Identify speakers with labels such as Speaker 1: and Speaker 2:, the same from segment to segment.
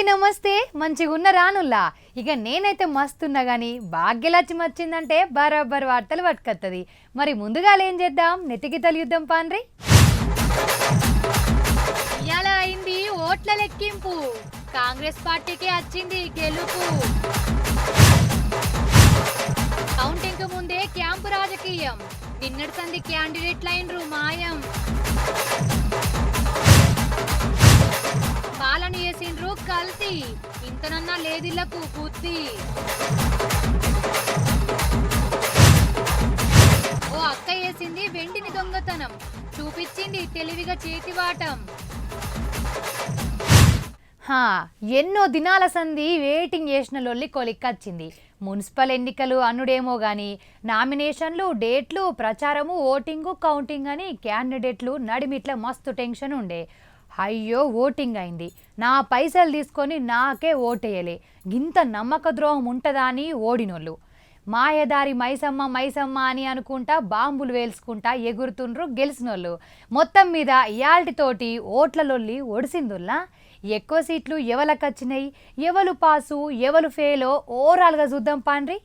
Speaker 1: అందరికీ నమస్తే. మంచిగా ఉన్న రానుల్లా ఇక నేనైతే మస్తున్నా కానీ భాగ్యలక్ష్మి వచ్చిందంటే బరాబర్ వార్తలు పట్టుకొత్తది. మరి ముందుగా ఏం చేద్దాం, నెతికితలు యుద్ధం పాన్రి. ఇయాల అయింది ఓట్ల లెక్కింపు, కాంగ్రెస్ పార్టీకి వచ్చింది గెలుపు. కౌంటింగ్ ముందే క్యాంపు రాజకీయం, నిన్నటి సంది క్యాండిడేట్ లైన్రు మాయం. పాలన చేసిండ్రు కల్తీ, ఇంతనన్నా లేదిళ్లకు పూర్తి. ఓ అక్క వేసింది వెండిని దొంగతనం, చూపించింది తెలివిగా చేతివాటం. ఎన్నో దినాల సంధి వెయిటింగ్ చేసిన లొల్లి కొలిక్కచ్చింది. మున్సిపల్ ఎన్నికలు అనుడేమో కానీ నామినేషన్లు, డేట్లు, ప్రచారము, ఓటింగు, కౌంటింగ్ అని క్యాండిడేట్లు నడిమిట్ల మస్తు టెన్షన్ ఉండే. అయ్యో ఓటింగ్ అయింది, నా పైసలు తీసుకొని నాకే ఓటేయలే, గింత నమ్మక ద్రోహం ఉంటుందా అని ఓడినోళ్ళు. మాయదారి మైసమ్మ మైసమ్మ అని అనుకుంటా బాంబులు వేల్చుకుంటా ఎగురుతుండ్రు గెలిచినోళ్ళు. మొత్తం మీద ఇయాల్టితోటి ఓట్లలొల్లి ఒడిసిందుల్లా. ఎక్కువ సీట్లు ఎవరికి వచ్చినాయి, ఎవరు పాసు ఎవరు ఫెయిలో ఓవరాల్గా చూద్దాం పాండ్రి.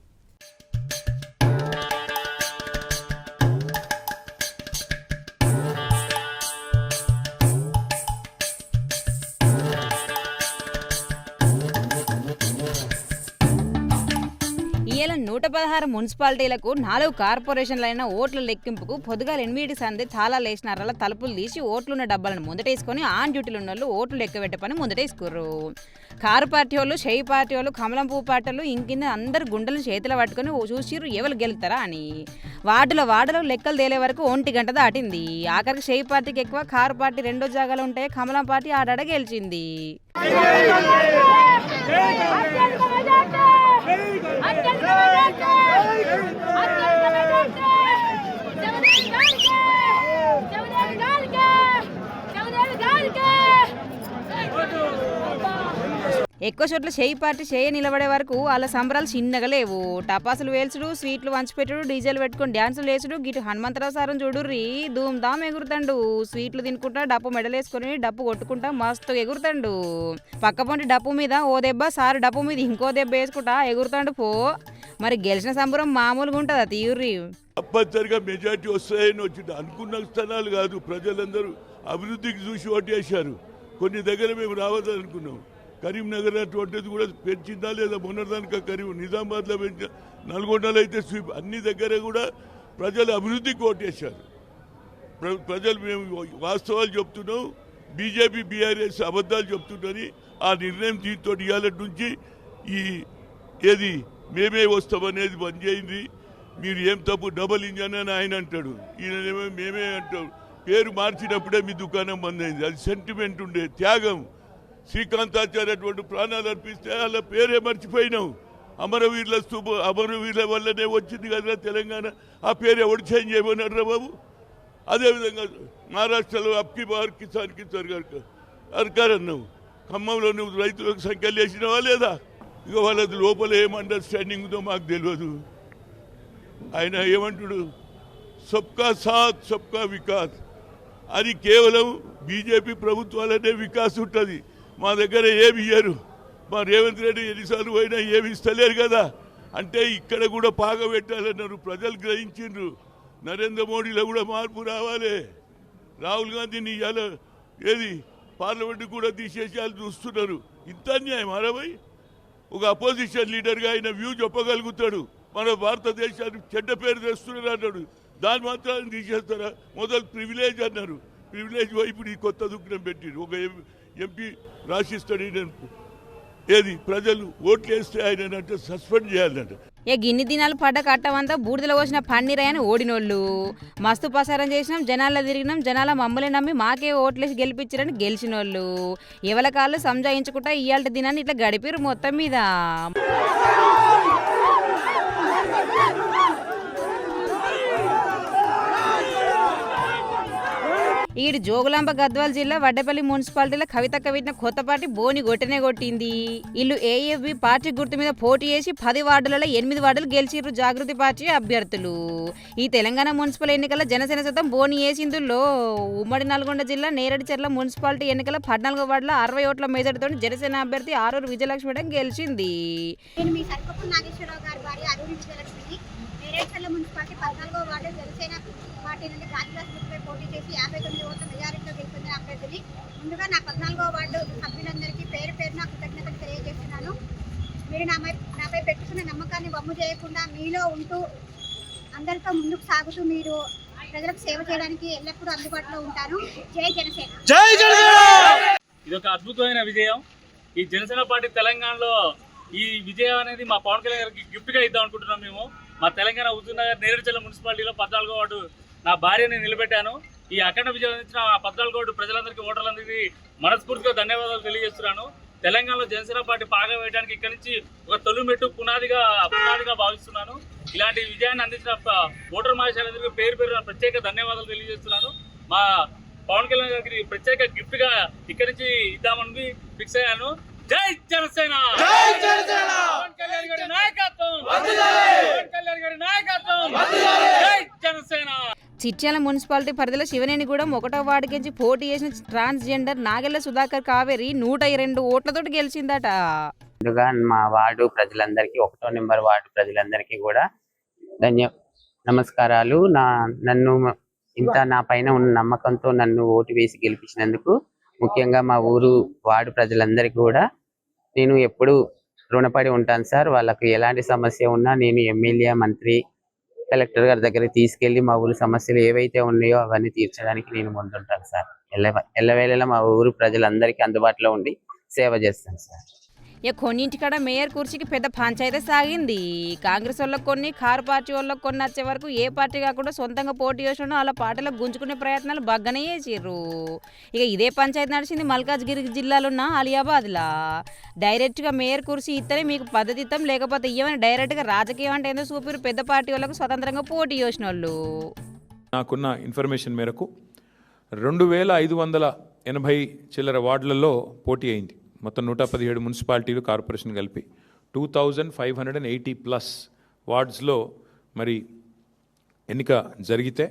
Speaker 2: ఇవాళ 116 మున్సిపాలిటీలకు 4 కార్పొరేషన్లైన ఓట్ల లెక్కింపుకు పొద్దుగాల 8 సంది చాలా లేచినారల తలుపులు తీసి ఓట్లున్న డబ్బాలను ముందటేసుకొని ఆన్ డ్యూటీలు ఉన్న వాళ్ళు ఓట్లు లెక్కబెట్టే పని ముందటేసుకుర్రు. కారు పార్టీ వాళ్ళు, షెయి పార్టీ వాళ్ళు, కమలం పువ్వు పార్టీలు ఇంకింద అందరు గుండెలను చేతిలో పట్టుకొని చూసిర్రు ఎవరు గెలుతారా అని. వార్డులో లెక్కలు తేలే వరకు 1 గంట దాటింది. ఆఖరికి షెయి పార్టీకి ఎక్కువ, కారు పార్టీ రెండో జాగాలో ఉంటే కమలం పార్టీ ఆడాడ గెలిచింది. ఎక్కువ చోట్ల షెయి పార్టీ నిలబడే వరకు వాళ్ళ సంబరాలు చిన్నగా లేవు. టపాసులు వేల్చుడు, స్వీట్లు వంచిపెట్టుడు, డీజేలు పెట్టుకుని డ్యాన్సులు వేసుడు. గిటు హనుమంతరావు సారం చూడుర్రి ధూమ్ ధామ్ ఎగురుతాండు. స్వీట్లు తినుకుంటా, డప్పు మెడలేసుకొని డప్పు కొట్టుకుంటా మస్తు ఎగురుతాండు. పక్కపొంటి డప్పు మీద ఓ దెబ్బ, సారు డప్పు మీద ఇంకో దెబ్బ వేసుకుంటా ఎగురుతాండు పో. మరి గెలిచిన సంబరం మామూలుగా ఉంటుందా తీయుర్రి.
Speaker 3: తప్పనిసరిగా మెజార్టీ వస్తాయని వచ్చింది అనుకున్న స్థలాలు కాదు. ప్రజలందరూ అభివృద్ధికి చూసి ఓటేశారు. కొన్ని దగ్గర మేము రావద్దని అనుకున్నాం. కరీంనగర్ అటువంటిది కూడా పెంచిందా లేదా, మొన్నదానిక నిజామాబాద్లో పెంచ, నల్గొండలో అయితే స్వీప్, అన్ని దగ్గర కూడా ప్రజలు అభివృద్ధికి ఓటేశారు. ప్రజలు మేము వాస్తవాలు చెప్తున్నాం, బీజేపీ బీఆర్ఎస్ అబద్ధాలు చెప్తుందని ఆ నిర్ణయం దీంతో ఇవాళ నుంచి ఏది మేమే వస్తామనేది బంద్ చేయండి. మీరు ఏం తప్పు, డబల్ ఇంజన్ అని ఆయన అంటాడు, ఈయననేమో మేమే అంటాడు. పేరు మార్చినప్పుడే మీ దుకాణం బంద్ అయింది. అది సెంటిమెంట్ ఉండే త్యాగం. శ్రీకాంతాచార్య అటువంటి ప్రాణాలు అర్పిస్తే వాళ్ళ పేరే మర్చిపోయినావు. అమరవీరుల వల్లనే వచ్చింది కదా తెలంగాణ. ఆ పేరు ఎవడు చేంజ్ చేయమన్నాడు రా బాబు. అదేవిధంగా మహారాష్ట్రలో అప్కి బార్ కిసాన్ సర్కార్ అన్నావు. ఖమ్మంలో నువ్వు రైతులకు సంఖ్యలు వేసినావా లేదా? ఇక వాళ్ళది లోపల ఏం అండర్స్టాండింగ్ ఉందో మాకు తెలియదు. ఆయన ఏమంటాడు, సబ్కా సాత్ సబ్కా వికాస్ అని. కేవలం బీజేపీ ప్రభుత్వాలనే వికాస్ ఉంటుంది. మా దగ్గర ఏమి ఇయ్యరు. మా రేవంత్ రెడ్డి ఎన్నిసార్లు పోయినా ఏమి ఇస్తలేరు కదా. అంటే ఇక్కడ కూడా పాగబెట్టాలన్నారు. ప్రజలు గ్రహించిండ్రు. నరేంద్ర మోడీలో కూడా మార్పు రావాలి. రాహుల్ గాంధీని ఇవాళ పార్లమెంట్ కూడా తీసేసేయాలి చూస్తున్నారు. ఇంత అన్యాయం అరవై. ఒక అపోజిషన్ లీడర్గా ఆయన వ్యూ చెప్పగలుగుతాడు. మన భారతదేశానికి చెడ్డ పేరు తెస్తున్నారు అన్నాడు. దాని మాత్రాన్ని తీసేస్తారా? మొదలు ప్రివిలేజ్ అన్నారు. ప్రివిలేజ్ వైపు ఈ కొత్త దుఃఖం పెట్టిండు. ఒక ఎంపీ రాసిస్తాడు, ప్రజలు ఓట్లు వేస్తే ఆయన అంటే సస్పెండ్ చేయాలంట.
Speaker 2: గిన్ని దినాలు పడ్డ కట్టమంతా బూడిదలో పోసిన పన్నీరని ఓడినోళ్ళు. మస్తు ప్రసారం చేసినాం, జనాల్లో తిరిగినాం, జనాల మమ్మల్ని నమ్మి మాకే ఓట్లేసి గెలిపించారని గెలిచినోళ్ళు. ఎవరి కాళ్ళు సంజాయించుకుంటా ఇవాళ దినాన్ని ఇట్లా గడిపిరు మొత్తం మీద. ఈడు జోగులాంబ గద్వాల జిల్లా వడ్డేపల్లి మున్సిపాలిటీలో కవితక్క పెట్టిన కొత్త పార్టీ బోని కొట్టనే కొట్టింది. ఇల్లు ఏఎఫ్బి పార్టీ గుర్తు మీద పోటీ చేసి 10 వార్డులలో 8 వార్డులు గెలిచిర్రు జాగృతి పార్టీ అభ్యర్థులు. ఈ తెలంగాణ మున్సిపల్ ఎన్నికల్లో జనసేన సతం బోని వేసిందుల్లో ఉమ్మడి నల్గొండ జిల్లా నేరడిచెర్ల మున్సిపాలిటీ ఎన్నికల 14వ వార్డులో 60 ఓట్ల మెజార్టీతో జనసేన అభ్యర్థి ఆరూరు విజయలక్ష్మి గెలిచింది.
Speaker 4: నేను మీ సర్పపు నాగేశ్వరరావు గారి భార్య ఆరూరు విజయలక్ష్మిని నేరేడ్చర్ల మున్సిపాలిటీ 14వ వార్డు జనసేన పార్టీ నుండి గాజుగ్లాస్ గుర్తుపై పోటీ చేసి 59 ఓట్ల మెజారిటీతో గెలుపొందిన అభ్యర్థిని. ముందుగా నా 14వ వార్డు సభ్యులందరికీ పేరు పేరున కృతజ్ఞతలు తెలియజేస్తున్నాను. మీరు నాపై పెట్టుకున్న నమ్మకాన్ని వమ్ము చేయకుండా మీలో ఉంటూ అందరితో ముందుకు సాగుతూ మీరు ప్రజలకు సేవ చేయడానికి ఎల్లప్పుడూ అందుబాటులో ఉంటాను. జై జనసేన.
Speaker 5: జై జనసేన.
Speaker 6: ఇది ఒక అద్భుతమైన విజయం. ఈ జనసేన పార్టీ తెలంగాణలో ఈ విజయం అనేది మా పవన్ కళ్యాణ్ గారికి గిఫ్ట్గా ఇద్దాం అనుకుంటున్నాం. మేము మా తెలంగాణ హుజూర్నగర్ నేరేడుచర్ల మున్సిపాలిటీలో 14వ వార్డు నా భార్యని నిలబెట్టాను. ఈ అఖండ విజయం అందించిన 14వ వార్డు ప్రజలందరికీ, ఓటర్లందరికీ మనస్ఫూర్తిగా ధన్యవాదాలు తెలియజేస్తున్నాను. తెలంగాణలో జనసేన పార్టీ పాగా వేయడానికి ఇక్కడి నుంచి ఒక తొలిమెట్టు పునాదిగా భావిస్తున్నాను. ఇలాంటి విజయాన్ని అందించిన ఓటర్ మహాశయులందరికీ పేరు పేరున ప్రత్యేక ధన్యవాదాలు తెలియజేస్తున్నాను. మా పవన్ కళ్యాణ్ గారికి ప్రత్యేక గిఫ్ట్ గా ఇక్కడి నుంచి ఇద్దామని ఫిక్స్ అయ్యాను. జై జనసేన.
Speaker 5: జై జనసేన.
Speaker 6: పవన్ కళ్యాణ్ గారి నాయకత్వం. పవన్ కళ్యాణ్ గారి నాయకత్వం. జై జనసేన.
Speaker 2: చిట్యాల మున్సిపాలిటీ పరిధిలో శివనేనిగూడెం 1వ వార్డు నుంచి పోటీ చేసిన ట్రాన్స్జెండర్ నాగెళ్ల సుధాకర్ కావేరి 102 ఓట్లతోటి గెలిచిందట.
Speaker 7: ముందుగా మా వార్డు ప్రజలందరికీ 1వ నెంబర్ వార్డు ప్రజలందరికీ కూడా నమస్కారాలు. నన్ను ఇంత నా పైన ఉన్న నమ్మకంతో నన్ను ఓటు వేసి గెలిపించినందుకు ముఖ్యంగా మా ఊరు వార్డు ప్రజలందరికీ కూడా నేను ఎప్పుడు రుణపడి ఉంటాను సార్. వాళ్ళకి ఎలాంటి సమస్య ఉన్నా నేను ఎమ్మెల్యే, మంత్రి, కలెక్టర్ గారి దగ్గరికి తీసుకెళ్లి మా ఊరు సమస్యలు ఏవైతే ఉన్నాయో అవన్నీ తీర్చడానికి నేను ముందుంటాను సార్. ఎల్లవేళలా మా ఊరు ప్రజలందరికీ అందుబాటులో ఉండి సేవ చేస్తాను సార్.
Speaker 2: ఇక కొన్నింటికాడ మేయర్ కుర్చీకి పెద్ద పంచాయతీ సాగింది. కాంగ్రెస్ వాళ్ళకి కొన్ని, కారు పార్టీ వాళ్ళకి కొన్ని వచ్చే వరకు ఏ పార్టీ కాకుండా సొంతంగా పోటీ చేసిన అలా పార్టీలో గుంజుకునే ప్రయత్నాలు బాగానే చేసిర్రు. ఇక ఇదే పంచాయతీ నడిచింది మల్కాజ్గిరి జిల్లాలో ఉన్న అలియాబాద్లా. డైరెక్ట్గా మేయర్ కుర్చీ ఇస్తేనే మీకు పద్ధతి ఇస్తాం, లేకపోతే ఇవ్వని డైరెక్ట్గా రాజకీయం అంటే ఏందో చూపిరు పెద్ద పార్టీ వాళ్ళకు స్వతంత్రంగా పోటీ చేసిన వాళ్ళు.
Speaker 5: నాకున్న ఇన్ఫర్మేషన్ మేరకు 2580 చిల్లర వార్డులలో పోటీ అయింది. మొత్తం 117 మున్సిపాలిటీలు, కార్పొరేషన్ కలిపి 2580+ వార్డ్స్లో మరి ఎన్నిక జరిగితే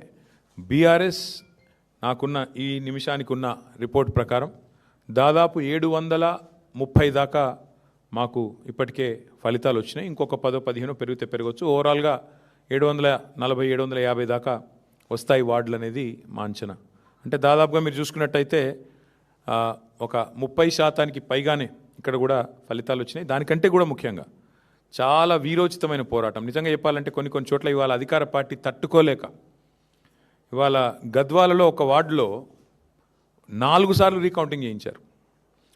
Speaker 5: బీఆర్ఎస్ నాకున్న ఈ నిమిషానికి ఉన్న రిపోర్ట్ ప్రకారం దాదాపు 730 దాకా మాకు ఇప్పటికే ఫలితాలు వచ్చినాయి. ఇంకొక 10-15 పెరిగితే పెరగవచ్చు. ఓవరాల్గా 740-750 దాకా వస్తాయి వార్డులు అనేది మా అంచనా. అంటే దాదాపుగా మీరు చూసుకున్నట్టయితే ఒక 30% పైగానే ఇక్కడ కూడా ఫలితాలు వచ్చినాయి. దానికంటే కూడా ముఖ్యంగా చాలా వీరోచితమైన పోరాటం. నిజంగా చెప్పాలంటే కొన్ని చోట్ల ఇవాళ అధికార పార్టీ తట్టుకోలేక ఇవాళ గద్వాలలో ఒక వార్డులో 4 సార్లు రీకౌంటింగ్ చేయించారు.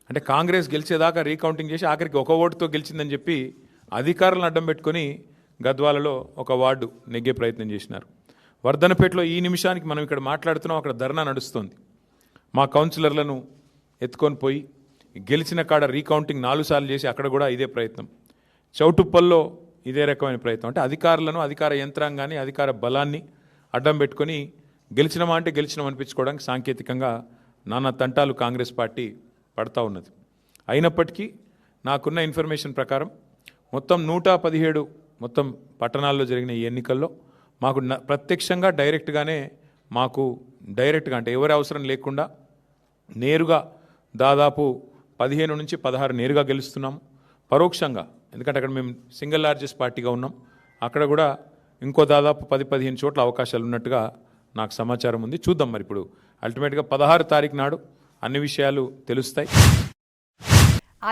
Speaker 5: అంటే కాంగ్రెస్ గెలిచేదాకా రీకౌంటింగ్ చేసి ఆఖరికి 1 ఓటుతో గెలిచిందని చెప్పి అధికారులను అడ్డం పెట్టుకొని గద్వాలలో ఒక వార్డు నెగ్గే ప్రయత్నం చేసినారు. వర్ధనపేటలో ఈ నిమిషానికి మనం ఇక్కడ మాట్లాడుతున్నాం, అక్కడ ధర్నా నడుస్తుంది. మా కౌన్సిలర్లను ఎత్తుకొని పోయి గెలిచిన కాడ రీకౌంటింగ్ 4 సార్లు చేసి అక్కడ కూడా ఇదే ప్రయత్నం. చౌటుప్పల్లో ఇదే రకమైన ప్రయత్నం. అంటే అధికారులను, అధికార యంత్రాంగాన్ని, అధికార బలాన్ని అడ్డం పెట్టుకొని గెలిచినమా అంటే గెలిచినాం అనిపించుకోవడానికి సాంకేతికంగా నానా తంటాలు కాంగ్రెస్ పార్టీ పడతా ఉన్నది. అయినప్పటికీ నాకున్న ఇన్ఫర్మేషన్ ప్రకారం మొత్తం 117 మొత్తం పట్టణాల్లో జరిగిన ఈ ఎన్నికల్లో మాకు ప్రత్యక్షంగా డైరెక్ట్గా అంటే ఎవరి అవసరం లేకుండా నేరుగా దాదాపు 15 నుంచి 16 నేరుగా గెలుస్తున్నాము. పరోక్షంగా, ఎందుకంటే అక్కడ మేము సింగిల్ లార్జెస్ట్ పార్టీగా ఉన్నాం, అక్కడ కూడా ఇంకో దాదాపు 10-15 చోట్ల అవకాశాలు ఉన్నట్టుగా నాకు సమాచారం ఉంది. చూద్దాం మరి ఇప్పుడు అల్టిమేట్గా 16 తారీఖు నాడు అన్ని విషయాలు తెలుస్తాయి.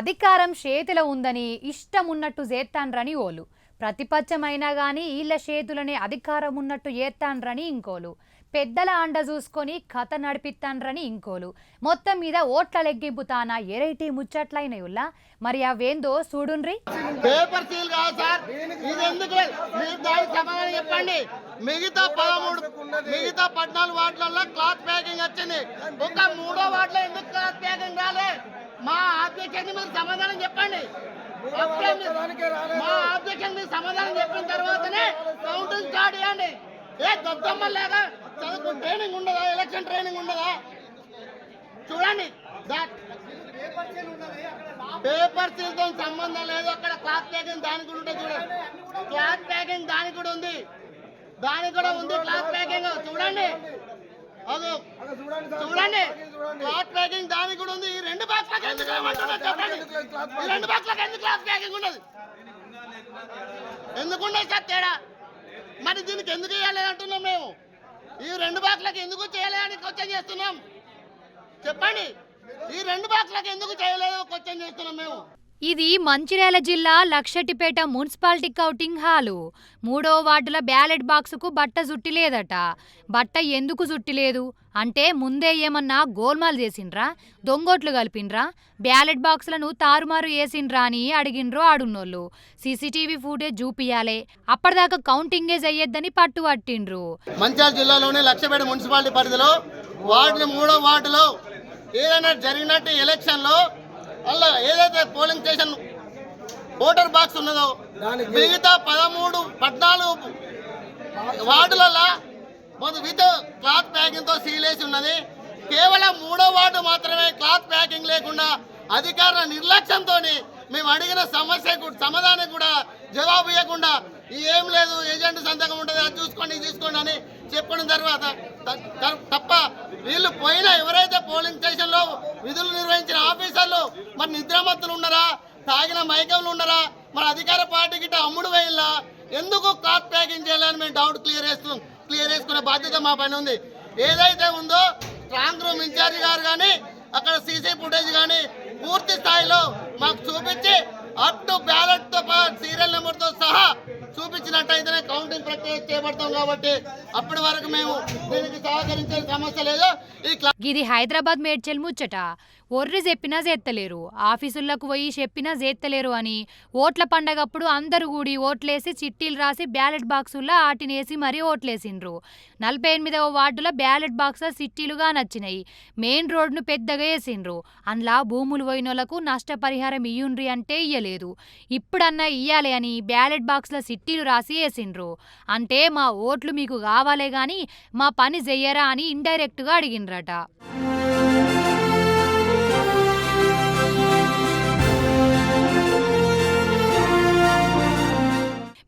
Speaker 1: అధికారం చేతిలో ఉందని ఇష్టం ఉన్నట్టు చేస్తాన్రని ఓలు, ప్రతిపక్షమైనా కానీ వీళ్ళ చేతులనే అధికారం ఉన్నట్టు చేస్తాన్రని ఇంకోలు, పెద్దల అండ చూసుకొని కథ నడిపిస్తాన్రని ఇంకోలు. మొత్తం మీద ఓట్ల లెగ్గింపు తానా ఎరైటీ ముచ్చట్లయినయుల్లా. మరి అవేందో చూడుండ్రి.
Speaker 8: పేపర్ సీల్ కాదు సార్, ఇది ఎందుకు మీరు దానికి సమాధానం చెప్పండి. మిగతా 14 వార్డులలో క్లాత్ ప్యాకింగ్ వచ్చింది, ఒక 3వ వార్డులో ఎందుకు క్లాత్ ప్యాకింగ్ రాలే? మా అధ్యక్షుడిని మీరు సమాధానం చెప్పండి. మా అధ్యక్షుడిని మీరు సమాధానం చెప్పిన తర్వాతనే కౌంటింగ్ స్టార్ట్ చేయండి. ఏ దద్దమ్మలాగా చదువుకు ట్రైనింగ్ ఉండదా? ఎలక్షన్ ట్రైనింగ్ ఉండదా? చూడండి, పేపర్ సీల్తో సంబంధం లేదు. అక్కడ క్లాత్ ప్యాకింగ్ దానికి కూడా ఉంటుంది. చూడండి, క్లాత్ ప్యాకింగ్ దానికి కూడా ఉంది, దానికి కూడా ఉంది క్లాత్ ప్యాకింగ్. చూడండి, అది చూడండి, క్లాత్ ప్యాకింగ్ దానికి కూడా ఉంది. ఈ 2 బాక్స్లకు ఎందుకు ఏమంటున్నారు చెప్పండి? ఈ 2 బాక్స్లకు ఎందుకు క్లాత్ ప్యాకింగ్ ఉండదు? ఎందుకుండదు సార్ తేడా? మరి దీనికి ఎందుకు చేయలేదు అంటున్నాం మేము? ఈ 2 బాక్స్లకు ఎందుకు చేయలేదని క్వశ్చన్ చేస్తున్నాం. చెప్పండి, ఈ 2 బాక్స్లకు ఎందుకు చేయలేదు క్వశ్చన్ చేస్తున్నాం మేము.
Speaker 1: ఇది మంచిర్యాల జిల్లా లక్షటిపేట మున్సిపాలిటీ కౌంటింగ్ హాలు. 3వ వార్డుల బ్యాలెట్ బాక్సుకు బట్ట చుట్టిలేదట. బట్ట ఎందుకు చుట్టిలేదు అంటే ముందే ఏమన్నా గోల్మాల్ చేసిండ్రా, దొంగోట్లు కలిపిండ్రా, బ్యాలెట్ బాక్సులను తారుమారు వేసిండ్రా అని అడిగిండ్రో ఆడున్నోళ్ళు. సీసీటీవీ ఫుటేజ్ చూపియాలే, అప్పటిదాకా కౌంటింగే చెయ్యొద్దని పట్టు పట్టిండ్రు.
Speaker 8: మంచిర్యాల జిల్లాలోని లక్షపేట మున్సిపాలిటీ పరిధిలో వార్డు 3వ వార్డులో ఏదైనా జరిగినట్టు ఎలక్షన్లో అలా ఏదైతే పోలింగ్ స్టేషన్ ఓటర్ బాక్స్ ఉన్నదో మిగతా 14 వార్డులలో విత్ క్లాత్ ప్యాకింగ్ తో సీల్ వేసి ఉన్నది. కేవలం 3వ వార్డు మాత్రమే క్లాత్ ప్యాకింగ్ లేకుండా అధికారుల నిర్లక్ష్యంతో మేము అడిగిన సమస్యకు సమాధానం కూడా జవాబు ఇవ్వకుండా ఏం లేదు ఏజెంట్ సంతకం ఉంటుంది అది చూసుకోండి అని చెప్పిన తర్వాత తప్ప వీళ్ళు పోయిన ఎవరైతే పోలింగ్ స్టేషన్లో విధులు నిర్వహించిన ఆఫీసర్లు మరి నిద్రమత్తులు ఉన్నారా, తాగిన మైకంలు ఉన్నారా, మన అధికార పార్టీ గిట్ట అమ్ముడు వేయాలా, ఎందుకు క్లాత్ ప్యాకింగ్ చేయాలని మేము డౌట్ క్లియర్ చేసుకునే బాధ్యత మా పైన ఉంది. ఏదైతే ఉందో స్ట్రాంగ్ రూమ్ ఇన్ఛార్జి గారు కానీ అక్కడ సీసీ ఫుటేజ్ కానీ పూర్తి స్థాయిలో మాకు చూపించి అప్ టు బ్యాలెట్ తో సీరియల్ నెంబర్ తో సహా చూపించినట్టయితేనే కౌంటింగ్ ప్రక్రియ చేపడతాం. కాబట్టి అప్పటి వరకు మేము దీనికి సహకరించే సమస్య లేదు.
Speaker 1: ఇది హైదరాబాద్ మేడ్చల్ ముచ్చట. ఒర్రి చెప్పినా చేత్తలేరు, ఆఫీసులకు పోయి చెప్పినా చేత్తలేరు అని ఓట్ల పండగప్పుడు అందరూ కూడి ఓట్లేసి చిట్టీలు రాసి బ్యాలెట్ బాక్సుల్లో ఆటినేసి మరీ ఓట్లేసిండ్రు. 48వ వార్డుల బ్యాలెట్ బాక్సుల చిట్టీలుగా నచ్చినాయి. మెయిన్ రోడ్ను పెద్దగా వేసిండ్రు. అందులో భూములు పోయినోళ్లకు నష్టపరిహారం ఇయ్యుండ్రి అంటే ఇయ్యలేదు. ఇప్పుడన్నా ఇయ్యాలి అని బ్యాలెట్ బాక్సుల చిట్టీలు రాసి వేసిండ్రు. అంటే మా ఓట్లు మీకు కావాలే గాని మా పని చెయ్యరా అని ఇండైరెక్ట్గా అడిగిండ్రట.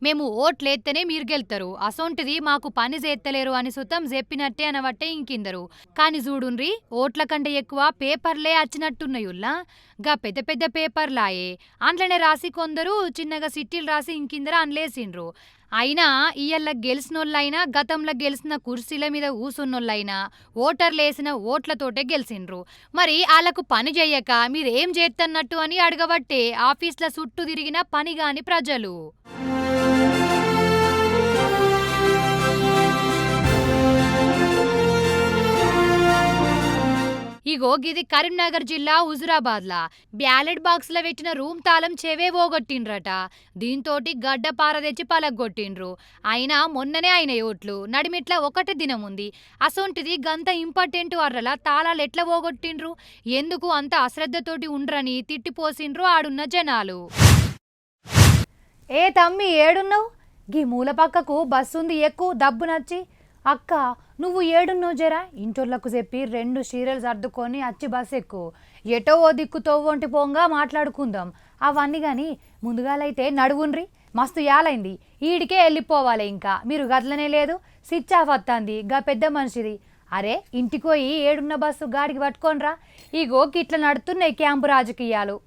Speaker 1: మేము ఓట్లేస్తేనే మీరు గెలుతారు, అసొంటిది మాకు పని చేత్తలేరు అని సుతం చెప్పినట్టే అనబట్టే ఇంకిందరు. కానీ చూడుండ్రి, ఓట్ల కంటే ఎక్కువ పేపర్లే వచ్చినట్టున్నాయుల్లా. గా పెద్ద పెద్ద పేపర్లాయే అందులోనే రాసి కొందరు చిన్నగా సిట్టీలు రాసి ఇంకిందరు అనలేసిండ్రు. అయినా ఇయ్యల్ల గెలిచినోళ్ళైనా గతంలో గెలిచిన కుర్చీల మీద కూసున్నోళ్ళైనా ఓటర్లేసిన ఓట్లతోటే గెలిచిండ్రు. మరి వాళ్ళకు పని చెయ్యక మీరేం చేస్తన్నట్టు అని అడగబట్టే ఆఫీస్ల చుట్టూ తిరిగిన పనిగాని ప్రజలు. ఇగో గిది కరీంనగర్ జిల్లా హుజురాబాద్లా బ్యాలెట్ బాక్స్లో పెట్టిన రూమ్ తాళం చెవే పోగొట్టిండ్రట. దీంతోటి గడ్డ పార తెచ్చి పలగొట్టిండ్రు. అయినా మొన్ననే అయిన ఓట్లు నడిమిట్ల ఒకటి దినం ఉంది. అసొంటిది గంత ఇంపార్టెంట్ వర్రలా తాళాలు ఎట్లా పోగొట్టిండ్రు, ఎందుకు అంత అశ్రద్ధతోటి ఉండ్రని తిట్టిపోసిండ్రు ఆడున్న జనాలు. ఏ తమ్మి ఏడున్నావు? గీ మూల పక్కకు బస్సుంది, ఎక్కు దబ్బు నచ్చి. అక్క నువ్వు ఏడున్నావు జరా, ఇంటోళ్లకు చెప్పి 2 చీరలు సర్దుకొని అచ్చి బస్సు ఎక్కు. ఎటో ఓ దిక్కుతో ఒంటి పోంగా మాట్లాడుకుందాం అవన్నీ. కానీ ముందుగాలైతే నడువుండ్రి, మస్తు యాలైంది, ఈడికే వెళ్ళిపోవాలి. ఇంకా మీరు గట్లనే లేదు, స్విచ్ ఆఫ్ వస్తుంది గా పెద్ద మనిషిది. అరే ఇంటికి పోయి ఏడున్న బస్సు గాడికి పట్టుకోనరా. ఇగో గిట్ల నడుతున్నాయి క్యాంపు రాజకీయాలు.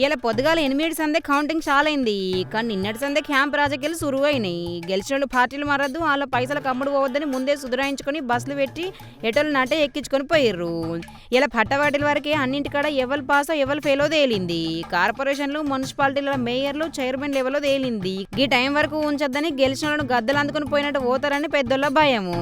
Speaker 2: ఇలా పొద్దుగాల 8 సందే కౌంటింగ్ చాలైంది. కానీ నిన్నటి సందే క్యాంప్ రాజకీయాలు సురువైనాయి. గెలిచిన పార్టీలు మారద్దు, వాళ్ళ పైసలకు అమ్ముడు పోవద్దని ముందే సుధరాయించుకొని బస్సులు పెట్టి ఎటోళ్ళు నాటే ఎక్కించుకొని పోయిర్రు. ఇలా పట్టవాటిల వరకే అన్నింటికాడ ఎవరు పాసో ఎవరు ఫెయిలో తేలింది. కార్పొరేషన్లు మున్సిపాలిటీల మేయర్లు చైర్మన్ లెవెల్లో తేలింది. ఈ టైం వరకు ఉంచొద్దని గెలిచిన వాళ్ళను గద్దలు అందుకుని పోయినట్టు పోతారని పెద్దోళ్ళ భయము.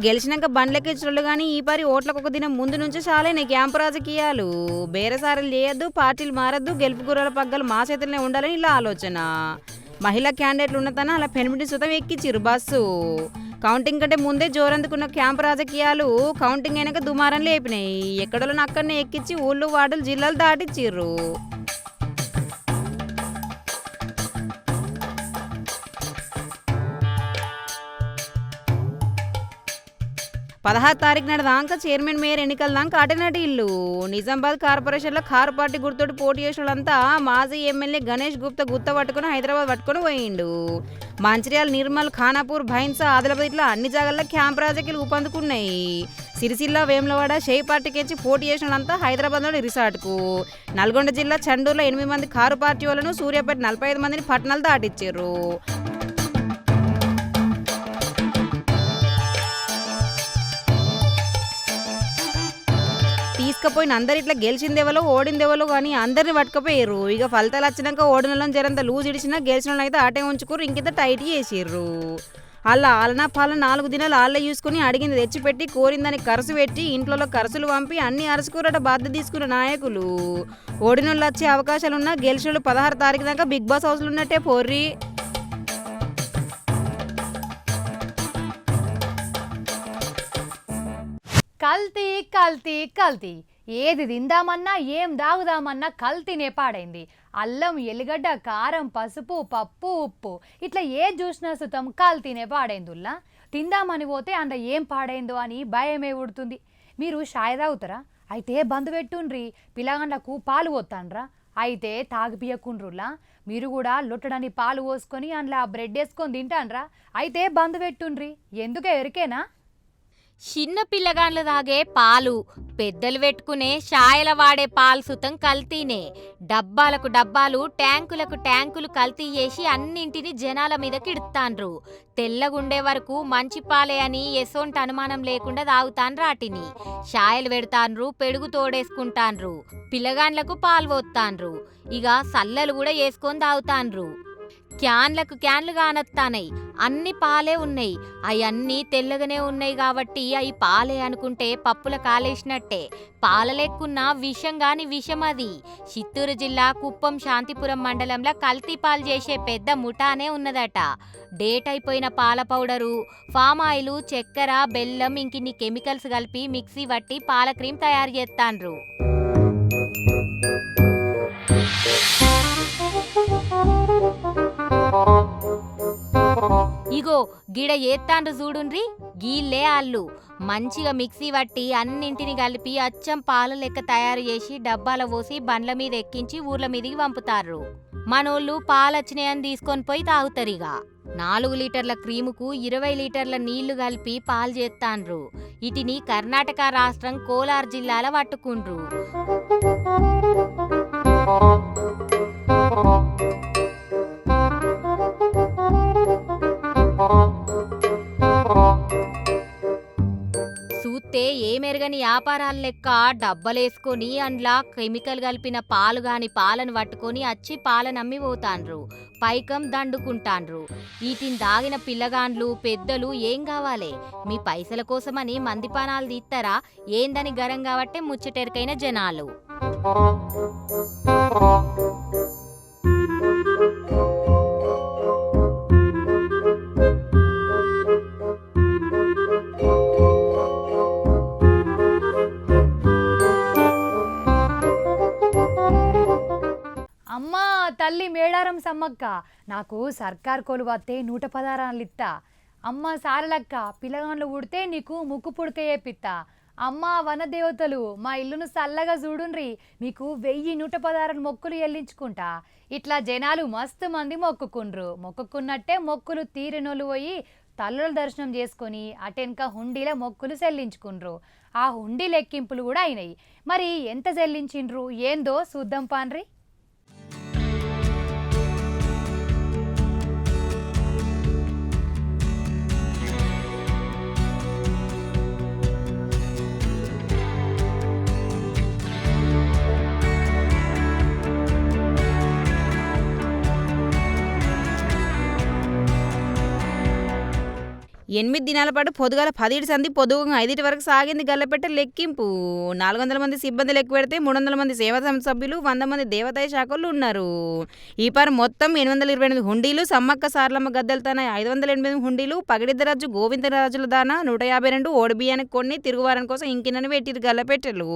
Speaker 2: గెలిచినాక బండ్లెక్కించోళ్ళు కానీ ఈ పారి ఓట్లకు ఒక దినం ముందు నుంచి చాలైన క్యాంపు రాజకీయాలు. బేరసారలు చేయొద్దు, పార్టీలు మారద్దు, గెలుపు గుర్రాల పగ్గాలు మా చేతులనే ఉండాలని ఇలా ఆలోచన. మహిళా క్యాండిడేట్లు ఉన్నతన అలా పెనిమిటి సుతం ఎక్కించిరు బస్సు. కౌంటింగ్ కంటే ముందే జోరందుకున్న క్యాంపు రాజకీయాలు కౌంటింగ్ అయినాక దుమారం లేపినాయి. ఎక్కడోళ్ళని అక్కడనే ఎక్కించి ఊళ్ళు వార్డులు జిల్లాలు దాటిచ్చిర్రు. 16 తారీఖు నాడు దాకా చైర్మన్ మేయర్ ఎన్నికల దాకా అటనటి ఇల్లు. నిజామాబాద్ కార్పొరేషన్లో కారు పార్టీ గుర్తుడు పోటీ చేసిన వాళ్ళంతా మాజీ ఎమ్మెల్యే గణేష్ గుప్తా పట్టుకుని హైదరాబాద్ పట్టుకొని పోయిండు. మంచిర్యాల, నిర్మల్, ఖానాపూర్, భైన్సా, ఆదిలాబాద్ ఇట్లా అన్ని జాగాల్లో క్యాంప్ రాజకీయాలు ఊపందుకున్నాయి. సిరిసిల్ల, వేములవాడ, షేయి పార్టీకి పోటీ చేసిన వాళ్ళంతా హైదరాబాద్లోని రిసార్ట్కు. నల్గొండ జిల్లా చండూరులో 8 మంది కారు పార్టీ వాళ్ళను, సూర్యాపేట 45 మందిని పట్టణాలు దాటిచ్చారు. తీసుకపోయిన అందరు ఇట్లా గెలిచిందేవలో ఓడిందేవలో కానీ అందరిని పట్టుకపోయారు. ఇక ఫలితాలు వచ్చినాక ఓడిన జరంత లూజ్ ఇడిచినా గెలిచిన అయితే ఆటే ఉంచుకోరు, ఇంకింత టైట్ చేసిర్రు. అలా ఆలనా పాలన 4 దినాలు ఆళ్ళ చూసుకుని అడిగింది తెచ్చిపెట్టి కోరిందని ఖర్చు పెట్టి ఇంట్లో ఖర్చులు పంపి అన్ని అరుచుకోరట బాధ్యత తీసుకున్న నాయకులు. ఓడినోళ్ళు వచ్చే అవకాశాలున్నా గెలిచినోళ్ళు 16 తారీఖు దాకా బిగ్ బాస్ హౌస్లు ఉన్నట్టే పోర్రి.
Speaker 1: కల్తీ కల్తీ కల్తీ, ఏది తిందామన్నా ఏం దాగుదామన్నా కల్తీనే పాడైంది. అల్లం, ఎల్లిగడ్డ, కారం, పసుపు, పప్పు, ఉప్పు ఇట్లా ఏది చూసినా సుతం కల్తీనే పాడైందుల్లా. తిందామని పోతే అందులో ఏం పాడైందో అని భయమే ఉడుతుంది. మీరు షాయ్ తాగుతారా? అయితే బంద్ పెట్టుండ్రి. పిల్లగాండ్లకు పాలు పోతాండ్రా? అయితే తాగిపియకుండ్రులా. మీరు కూడా లొట్టడని పాలు పోసుకొని అందులో బ్రెడ్ వేసుకొని తింటాండ్రా? అయితే బంద్ పెట్టుండ్రి. ఎందుకే ఎరికేనా?
Speaker 9: చిన్న పిల్లగాండ్లు తాగే పాలు, పెద్దలు పెట్టుకునే షాయల వాడే పాలు సుతం కల్తీనే. డబ్బాలకు డబ్బాలు, ట్యాంకులకు ట్యాంకులు కల్తీ చేసి అన్నింటినీ జనాల మీదకి ఇడుతాండ్రు. తెల్లగుండే వరకు మంచి పాలే అని ఎసొంటి అనుమానం లేకుండా తాగుతాండ్రు. వాటిని షాయలు పెడతాండ్రు, పెడుగు తోడేసుకుంటాండ్రు, పిల్లగాండ్లకు పాలు పోతాండ్రు. ఇక సల్లలు కూడా వేసుకొని తాగుతాండ్రు. క్యాన్లకు క్యాన్లు కానొత్తానయి, అన్ని పాలే ఉన్నాయి. అవన్నీ తెల్లగానే ఉన్నాయి కాబట్టి అవి పాలే అనుకుంటే పప్పుల కాలేసినట్టే. పాల లెక్కున్న విషం గాని విషం అది. చిత్తూరు జిల్లా కుప్పం శాంతిపురం మండలంలో కల్తీ పాలు చేసే పెద్ద ముఠానే ఉన్నదట. డేట్ అయిపోయిన పాల పౌడరు, ఫామ్ ఆయిల్, చక్కెర, బెల్లం ఇంకిన్ని కెమికల్స్ కలిపి మిక్సీ పట్టి పాల క్రీమ్ తయారు చేస్తాండ్రు. ఇగో గిడ ఏత్తాండ్రు చూడుండ్రి, గీళ్ళే ఆళ్ళు. మంచిగా మిక్సీ పట్టి అన్నింటిని కలిపి అచ్చం పాల లెక్క తయారు చేసి డబ్బాల పోసి బండ్ల మీద ఎక్కించి ఊర్ల మీదకి పంపుతారు. మనోళ్ళు పాలొచ్చినాయని తీసుకొని పోయి తాగుతారిగా. 4 లీటర్ల క్రీముకు 20 లీటర్ల నీళ్లు కలిపి పాలు చేస్తాండ్రు. ఇటిని కర్ణాటక రాష్ట్రం కోలార్ జిల్లాల పట్టుకుండ్రు. చూస్తే ఏమెరగని వ్యాపారాల లెక్క డబ్బలేసుకొని అందులో కెమికల్ కలిపిన పాలు గాని పాలను పట్టుకొని వచ్చి పాలనమ్మి పోతాండ్రు. పైకం దండుకుంటాండ్రు. వీటిని దాగిన పిల్లగాండ్లు, పెద్దలు ఏం కావాలి? మీ పైసల కోసమని మందిపానాలు తీస్తారా ఏందని గరం కాబట్టే ముచ్చటెరకైన జనాలు.
Speaker 1: అమ్మా తల్లి మేడారం సమ్మక్క, నాకు సర్కార్ కొలు వస్తే 116 ఇత్తా. అమ్మ సారలక్క, పిల్లగాండ్లు పుడితే నీకు ముక్కు పుడక ఏపిత్తా. అమ్మ వనదేవతలు, మా ఇల్లును చల్లగా చూడుండ్రి, మీకు 1116 మొక్కులు చెల్లించుకుంటా. ఇట్లా జనాలు మస్తు మంది మొక్కుకుండ్రు. మొక్కుకున్నట్టే మొక్కులు తీరినోళ్ళు పోయి తల్లుల దర్శనం చేసుకొని అటెనక హుండీల మొక్కులు చెల్లించుకుండ్రు. ఆ హుండీ లెక్కింపులు కూడా అయినాయి. మరి ఎంత చెల్లించిండ్రు ఏందో చూద్దాం పాన్రి.
Speaker 2: 8 దినాల పాటు పొద్దుగాల 10 సంధి పొద్దుగా 5 వరకు సాగింది గల్లపెట్ట లెక్కింపు. 400 మంది సిబ్బంది లెక్క పెడితే 300 మంది సేవా సంస్థ సభ్యులు, 100 మంది దేవాదాయ శాఖలు ఉన్నారు. ఈ పారు మొత్తం 828 హుండీలు, సమ్మక్క సారలమ్మ గద్దెల దాన 588 హుండీలు, పగిడిద్దరాజు గోవిందరాజుల దాన 152, ఓడి బియ్యానికి కొన్ని, తిరుగువారం కోసం ఇంకినని పెట్టిరు గల్లపెట్టెలు.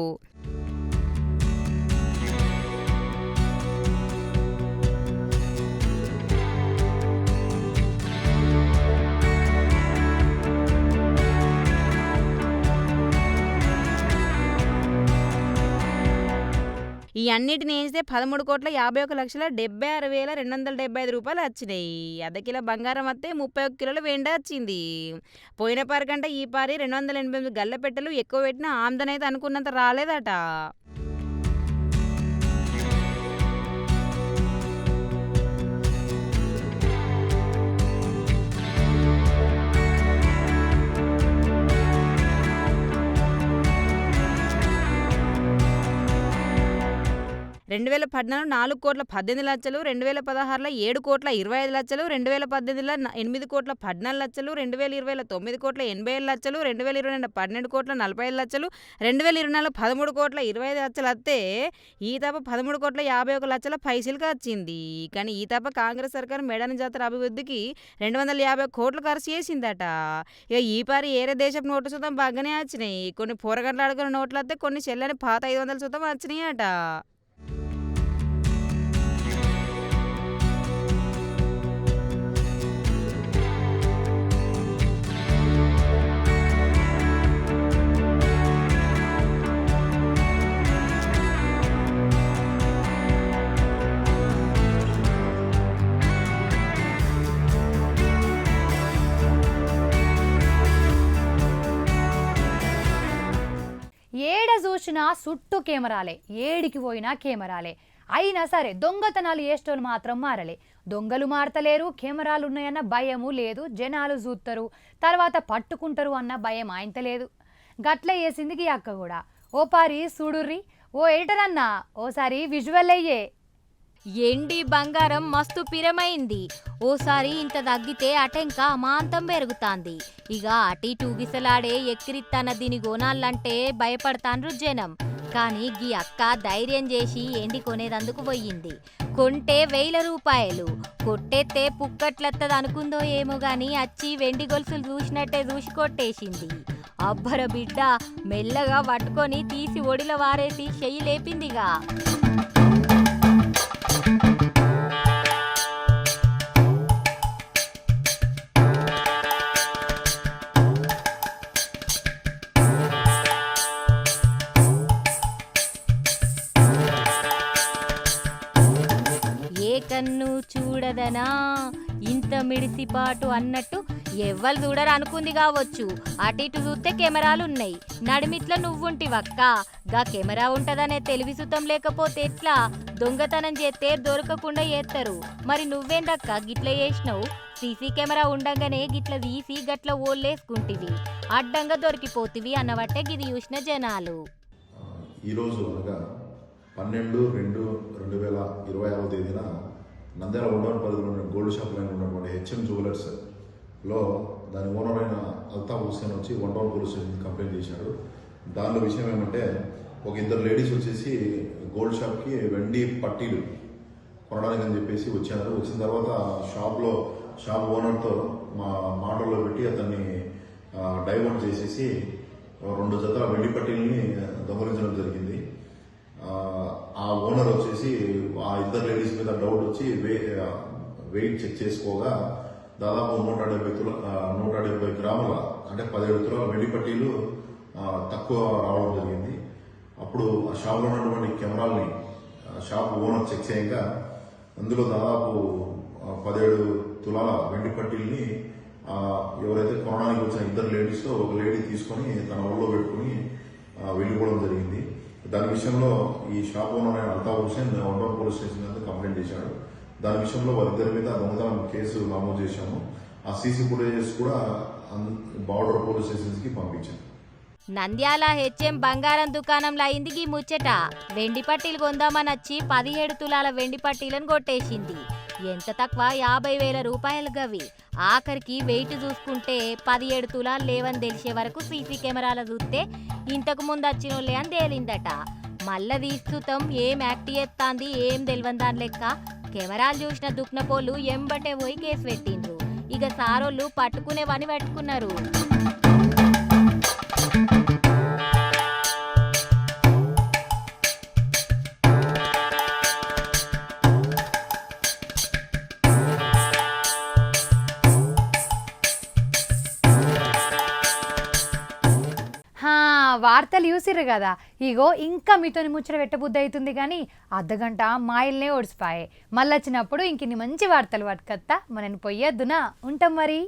Speaker 2: ఈ అన్నిటిని వేస్తే 13,51,76,275 రూపాయలు వచ్చినాయి. అర్ధ కిలో బంగారం వస్తే 31 కిలోల వెండి వచ్చింది. పోయిన పారి కంటే ఈ పారి 288 గల్లపెట్టెలు ఎక్కువ పెట్టిన ఆమ్దాని అయితే అనుకున్నంత రాలేదట. రెండు 2014 4,18,00,000, 2016 7,25,00,000, 2018 8,14,00,000, 2020 9,87,00,000, 2022 12,45,00,000, 2024 13,25,00,000 వస్తే ఈ తప్ప 13,51,00,000 పైసలుగా వచ్చింది. కానీ ఈ తప్ప కాంగ్రెస్ సర్కారు మేడారం జాతర అభివృద్ధికి 250 కోట్లు ఖర్చు చేసిందట. ఇక ఈ పారి ఏరే దేశపు నోటు సుతం బాగానే వచ్చినాయి. కొన్ని పోరగంటలు అడుగున్న నోట్లు వస్తే కొన్ని చెల్లని పాత 500 సుతం వచ్చినాయి అట.
Speaker 1: ఏడ చూసినా చుట్టూ కెమెరాలే, ఏడికి పోయినా కెమెరాలే. అయినా సరే దొంగతనాలు చేసేటోళ్ళు మాత్రం మారలే. దొంగలు మారతలేరు, కెమెరాలు ఉన్నాయన్న భయము లేదు. జనాలు చూస్తారు, తర్వాత పట్టుకుంటారు అన్న భయం ఆయనతలేదు. గట్ల వేసింది ఈ అక్క కూడా. ఓ పారి చూడుర్రి. ఓ ఎడిటర్ అన్న ఓసారి విజువల్ అయ్యే.
Speaker 9: ఎండి బంగారం మస్తు పిరమైంది. ఓసారి ఇంత తగ్గితే అటెంక అమాంతం పెరుగుతాంది. ఇక అటి టూగిసలాడే ఎక్కిరిత్తన్న దీని గోనాలంటే భయపడతాండ్రు జనం. కానీ గీ అక్క ధైర్యం చేసి ఎండి కొనేదందుకు పోయింది. కొంటే 1,000 రూపాయలు, కొట్టేస్తే పుక్కట్లత్తది అనుకుందో ఏమో గాని అచ్చి వెండి గొలుసులు చూసినట్టే చూసి కొట్టేసింది. అబ్బర బిడ్డ మెల్లగా పట్టుకొని తీసి ఒడిలో వారేసి చెయ్యి లేపిందిగా. కన్ను చూడదనా ఇంత మిడిసిపాటు అన్నట్టు ఎవ్వరు చూడరు అనుకుంది కావచ్చు. అటు ఇటు చూస్తే కెమెరాలున్నాయి. నడిమిట్ల నువ్వుంటివక్క, గా కెమెరా ఉంటదనే తెలివి సుతం లేకపోతే ఎట్లా? దొంగతనం చేస్తే దొరకకుండా చేస్తారు. మరి నువ్వేందక్క గిట్ల చేసినావు? సీసీ కెమెరా ఉండంగానే గిట్ల తీసి గట్ల ఓళ్ళేసుకుంటివి, అడ్డంగా దొరికిపోతివి అన్నవట్టే గిది చూసిన జనాలు.
Speaker 10: ఈరోజు అనగా 12/2/2026 తేదీన నంద్యాల ఉండవన్ పరిధిలో ఉన్న గోల్డ్ షాప్ లైన్ ఉన్నటువంటి హెచ్ఎం జ్యువెలర్స్లో దాని ఓనర్ అయిన అల్తాఫ్ హుస్సేన్ వచ్చి ఉండవన్ పోలీస్ స్టేషన్ కంప్లైంట్ చేశాడు. దానిలో విషయం ఏమంటే, ఒక 2 లేడీస్ వచ్చేసి గోల్డ్ షాప్కి వెండి పట్టీలు కొనడానికి అని చెప్పేసి వచ్చారు. వచ్చిన తర్వాత షాప్ ఓనర్తో మాటల్లో పెట్టి అతన్ని డైవర్ట్ చేసేసి 2 జతల వెండి పట్టీలని దొంగలించడం జరిగింది. ఆ ఓనర్ వచ్చేసి ఆ 2 లేడీస్ మీద డౌట్ వచ్చి వెయిట్ చెక్ చేసుకోగా దాదాపు 170 గ్రాముల అంటే 17 తులాల వెండి పట్టీలు తక్కువ రావడం జరిగింది. అప్పుడు ఆ షాప్లో ఉన్నటువంటి కెమెరాల్ని షాప్ ఓనర్ చెక్ చేయగా అందులో దాదాపు 17 తులాల వెండి పట్టీల్ని ఎవరైతే కొనడానికి వచ్చిన 2 లేడీస్ ఒక లేడీ తీసుకొని తన ఒళ్ళో పెట్టుకుని వెళ్ళిపోవడం జరిగింది. దాని విషయంలో ఈ షాప్ ఓనర్ అయిన అల్తాఫ్ హుస్సేన్ ఉండవన్ పోలీస్ స్టేషన్ మీద కంప్లైంట్ చేశాడు. దాని విషయంలో వారిద్దరి మీద దొంగతనం కేసు నమోదు చేశాము. ఆ సీసీ ఫుటేజెస్ కూడా బార్డర్ పోలీస్ స్టేషన్స్ కి పంపించాము.
Speaker 9: నంద్యాల హెచ్ఎం బంగారం దుకాణంలో అయింది గీ ముచ్చట. వెండి పట్టీలు కొందామని వచ్చి 17 తులాల వెండి పట్టీలను కొట్టేసింది. ఎంత తక్కువ 50,000 రూపాయలు గవి. ఆఖరికి వెయిట్ చూసుకుంటే 17 తులాలు లేవని తెలిసే వరకు సీసీ కెమెరాల చూస్తే ఇంతకు ముందు వచ్చినోళ్ళే అని తేలిందట. మళ్ళా తీస్తుతం ఏం యాక్ట్ చేస్తాంది ఏం తెలియని దాని లెక్క కెమెరాలు చూసిన దుక్నపోళ్ళు ఎంబటే పోయి కేసు పెట్టిండ్రు. ఇక సారోళ్ళు పట్టుకునేవని పట్టుకున్నారు.
Speaker 1: వార్తలు చూసిర్రు కదా, ఇగో ఇంకా మీతోని ముచ్చట పెట్టబుద్ధి అవుతుంది కానీ అర్ధగంట మాయిల్నే ఓడిసిపాయే. మళ్ళీ వచ్చినప్పుడు ఇంకిన్ని మంచి వార్తలు పట్టుకొత్తా. మనని పొయ్యొద్దునా, ఉంటాం మరి.